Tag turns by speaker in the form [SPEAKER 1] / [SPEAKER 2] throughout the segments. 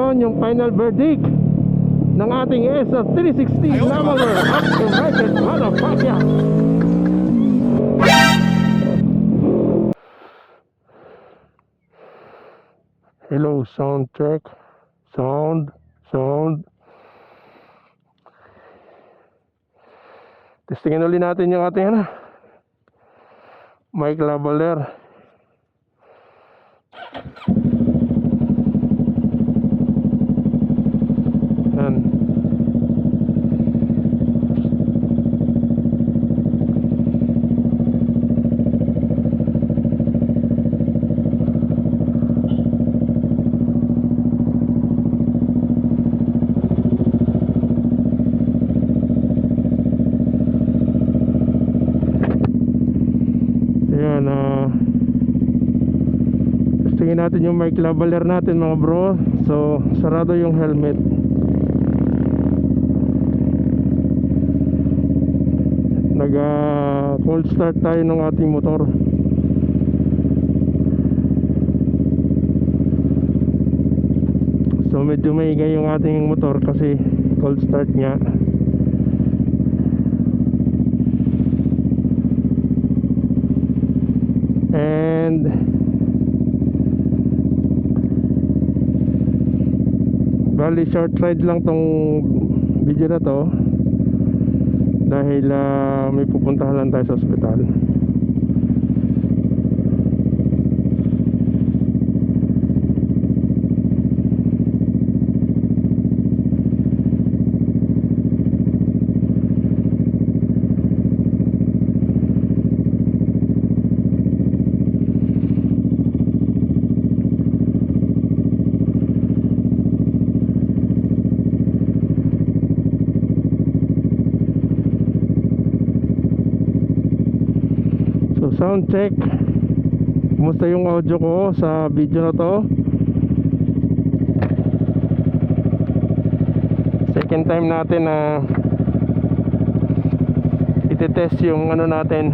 [SPEAKER 1] ngayon yung final verdict ng ating SF360 Leveler Aftermarket Motherfucker. Hello, sound check. Sound. Testingin ulit natin yung ating mic lavalier. Yan. Testingin natin yung mic lavalier natin mga bro. So sarado yung helmet. Nag cold start tayo ng ating motor. So medyo maingay yung ating motor kasi cold start niya. And bali short ride lang tong video na to dahil may pupuntahan lang tayo sa ospital. Sound check. Kumusta yung audio ko sa video na to? Second time natin na itetest yung natin,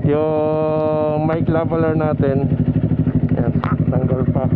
[SPEAKER 1] yung mic lavalier natin. Yan, tanggal pa.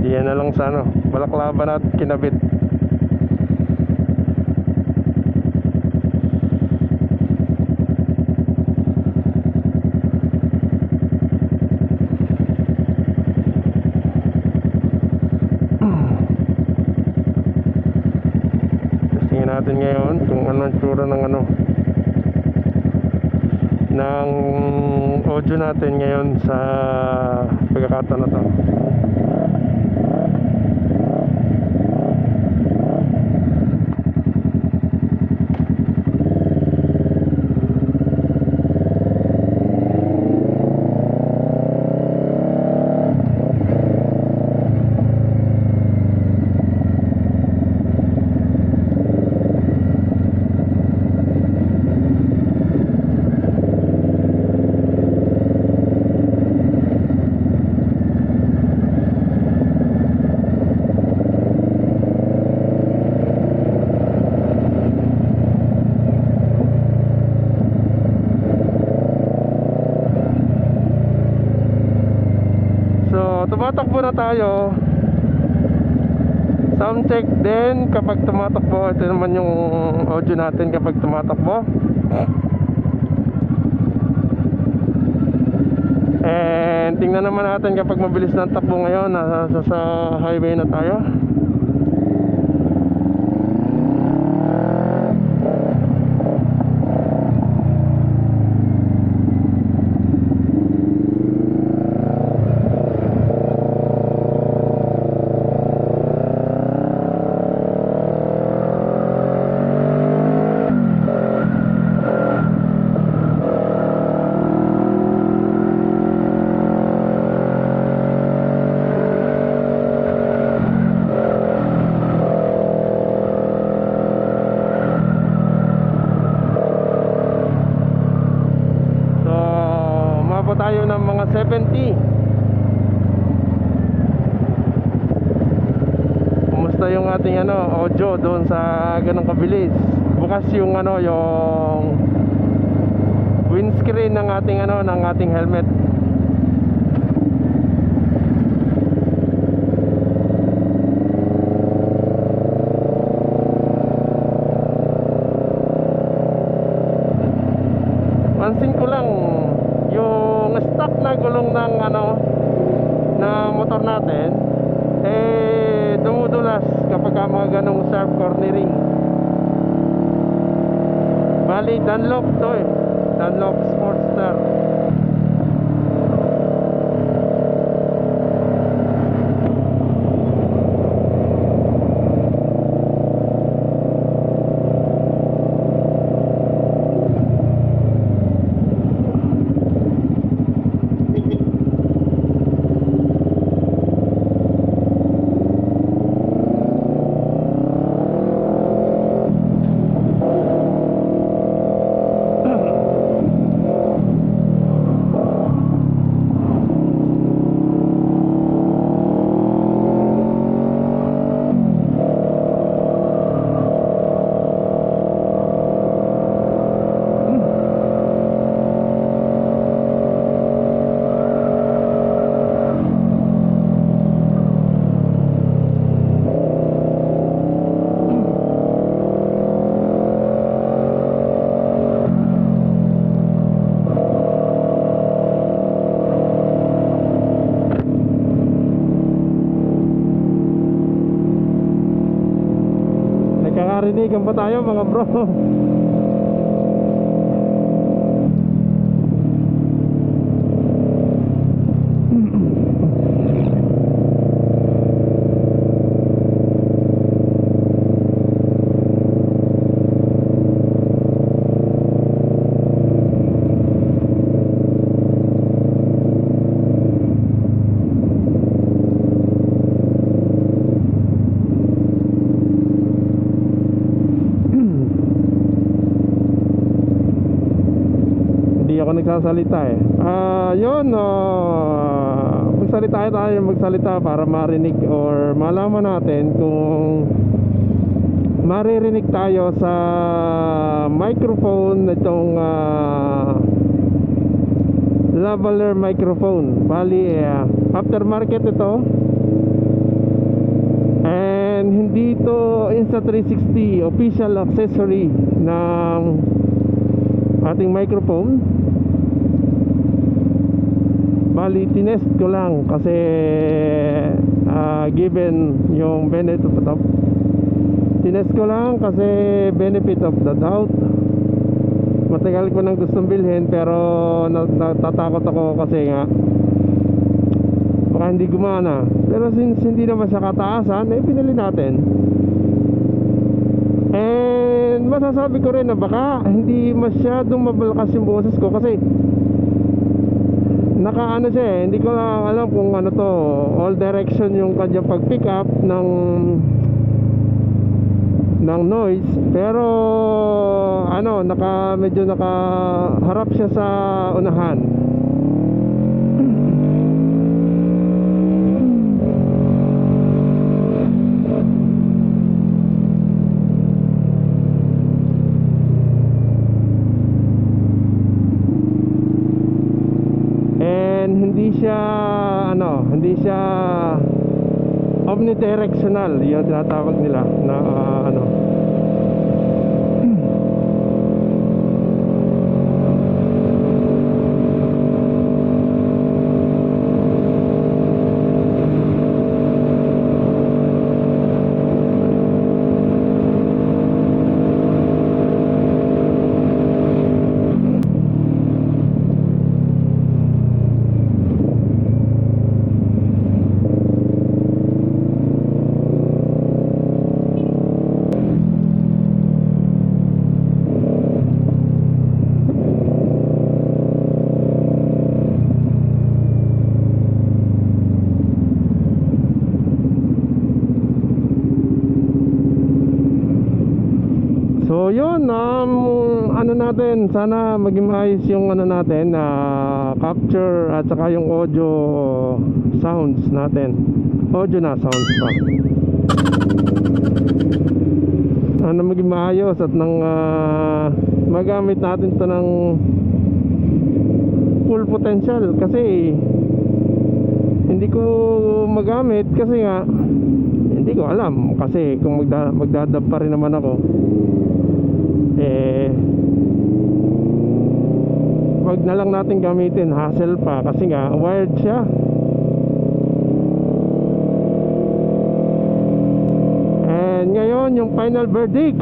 [SPEAKER 1] Diyan na lang sa balaklaban at kinabit. Testingin natin ngayon kung anong tsura ng ng audio natin ngayon sa pagkakataon na to. Tumatakbo na tayo. Sound check din kapag tumatakbo. Ito naman yung audio natin kapag tumatakbo. And tingnan naman natin kapag mabilis ng takbo ngayon. Nasa highway na tayo. yung ating audio doon sa ganong kabilis. Bukas yung yung windscreen ng ating helmet. Pansin ko lang yung stock na gulong ng na motor natin dumudulas kapag mga ganong sharp cornering. Bali Dunlop to Dunlop Sportster. Nagkakarinigan pa tayo mga bro. Ako nagsasalita magsalita para marinig or malaman natin kung maririnig tayo sa microphone itong lavalier microphone. Bali aftermarket ito, and hindi ito Insta360 official accessory ng ating microphone. Bali tinest ko lang kasi given yung benefit of the doubt. Tinest ko lang kasi benefit of the doubt. Matagal ko nang gustong bilhin pero natatakot ako kasi nga baka hindi gumana. Pero since hindi naman siya kataasan, pinili natin. And masasabi ko rin na baka hindi masyadong mabalakas yung boses ko kasi naka siya hindi ko lang alam kung to all direction yung kanyang pag pick up ng noise, pero medyo nakaharap siya sa unahan. Hindi siya omnidirectional, yung tinatawag nila na So yun, natin, sana maging maayos yung natin capture at saka yung audio sounds natin. Audio na sounds pa. Ano maging maayos at nang magamit natin to ng full potential, kasi hindi ko magamit kasi nga hindi ko alam, kasi kung magdadab pa rin naman ako, wag na lang natin gamitin, hassle pa, kasi nga wired siya. And ngayon yung final verdict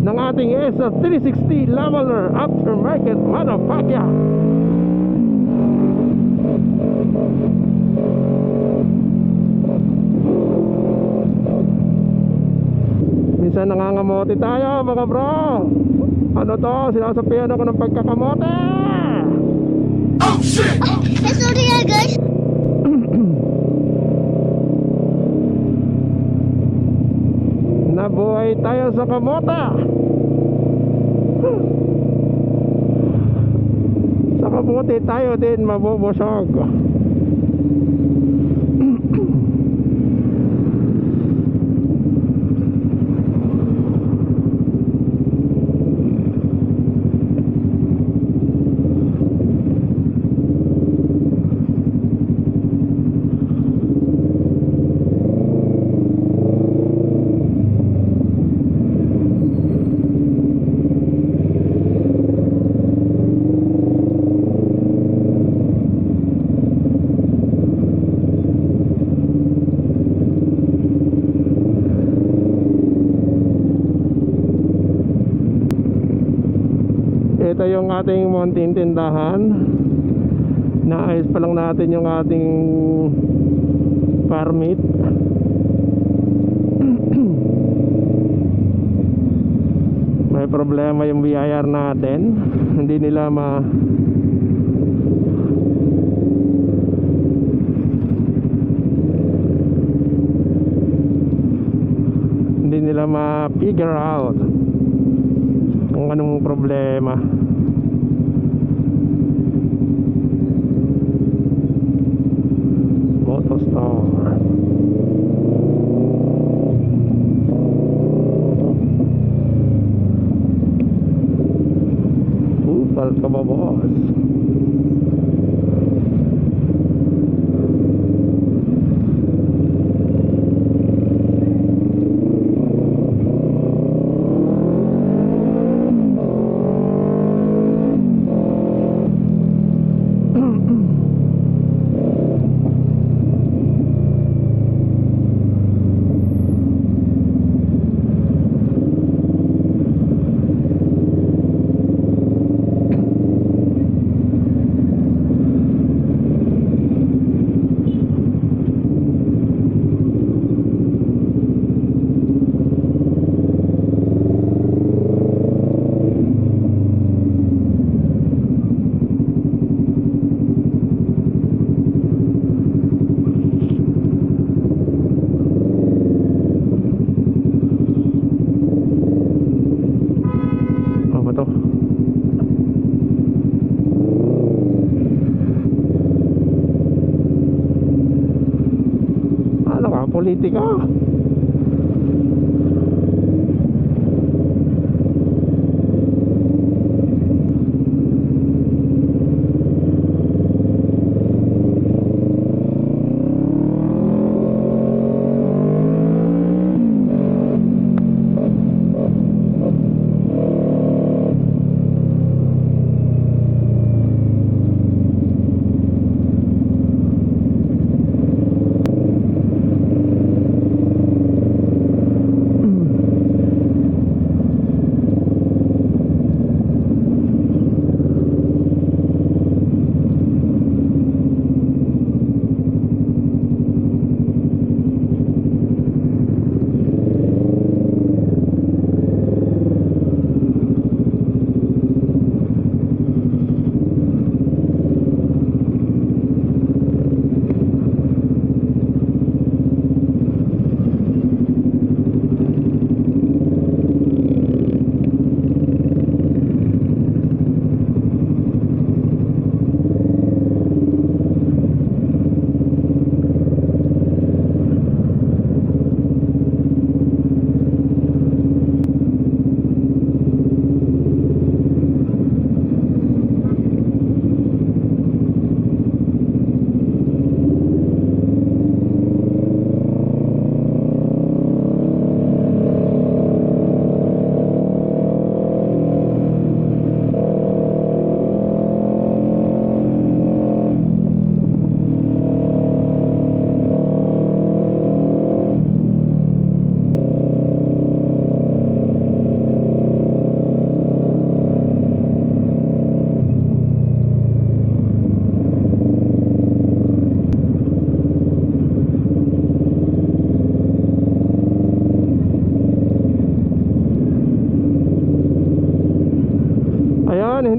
[SPEAKER 1] ng ating SF360 Leveler aftermarket motherfucker. Minsan nangangamote tayo mga bro. Ano to? Sinasapihan ako ng pagkakamote. Oh shit!
[SPEAKER 2] Sorry guys.
[SPEAKER 1] Nabuhay tayo sa kamota. Sa kamote tayo din mabubusog. Ito yung ating mountain tindahan. Naayos pa lang natin yung ating permit. May problema yung BIR natin. Hindi nila ma-figure out kung anong problema. Motostar. Upal ka ba, boss? Politika.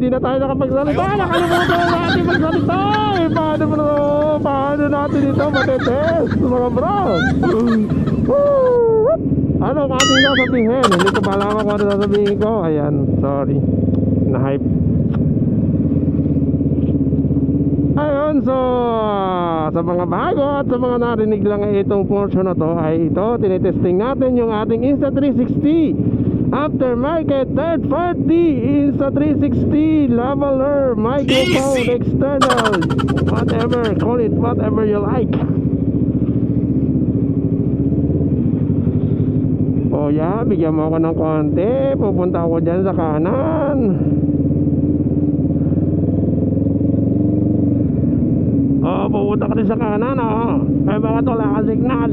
[SPEAKER 1] hindi na tayo nakapagsalita. Nakalimutan na natin magsalita. Eh, paano natin ito matetest, mga bro? Ano ang ating sasabihin? Hindi ko pa alam kung ano sasabihin ko. Ayan, sorry. Na-hype. Ayun, so sa mga bago at sa mga narinig lang itong portion na to ay ito, tinitesting natin yung ating Insta360 aftermarket third party Insta360 lavalier microphone external, whatever, call it whatever you like. Oh yeah, bigyan mo ako ng konti, pupunta ako dyan sa kanan. Oo, pupunta ka rin sa kanan, oo. Ay, bakit wala ka signal?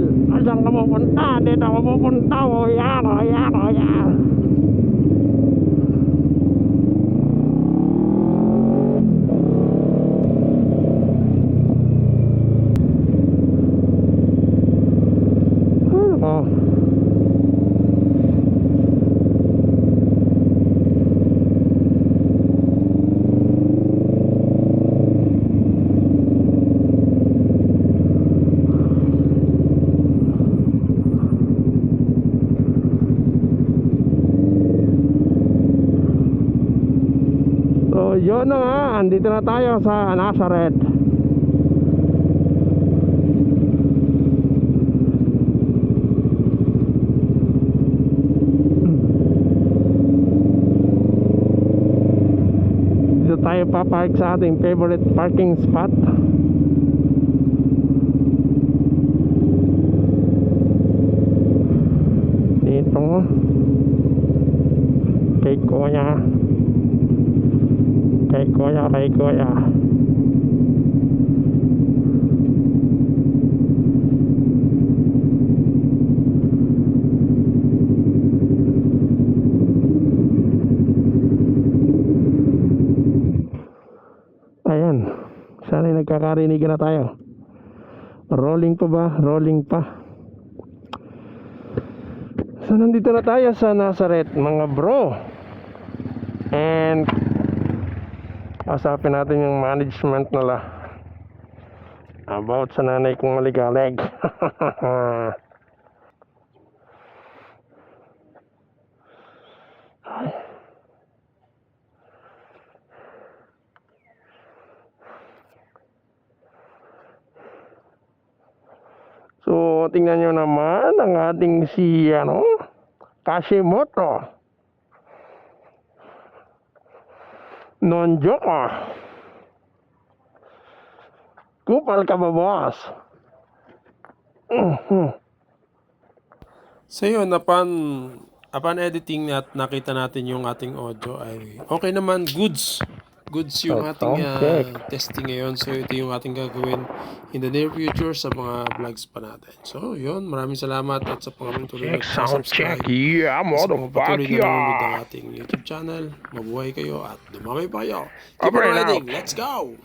[SPEAKER 1] Saan ka pupunta? Dito ako pupunta, kuya. Ano? So yun na nga, andito na tayo sa Nazareth. Dito tayo papark sa ating favorite parking spot. Dito kay Kuya. Kay Kuya. Ayan, sana nagkakarinig na tayo. Rolling pa ba? Rolling pa. So nandito na tayo sa Nazareth, mga bro. And asapin natin yung management nila about sa nanay kong maligalig. So tingnan nyo naman ang ating si Kashimoto non-joke. Kupal ka ba, boss?
[SPEAKER 2] So yun, upon editing at nakita natin yung ating audio ay okay naman, goods yung ating testing ngayon. So ito yung ating gagawin in the near future sa mga vlogs pa natin. So yun, maraming salamat at sa patuloy
[SPEAKER 1] Check,
[SPEAKER 2] nag-subscribe.
[SPEAKER 1] yeah,
[SPEAKER 2] Sa mga patuloy na nanonood ng
[SPEAKER 1] motherfucker.
[SPEAKER 2] ating YouTube channel, mabuhay kayo at dumami pa kayo. Keep on riding, let's go!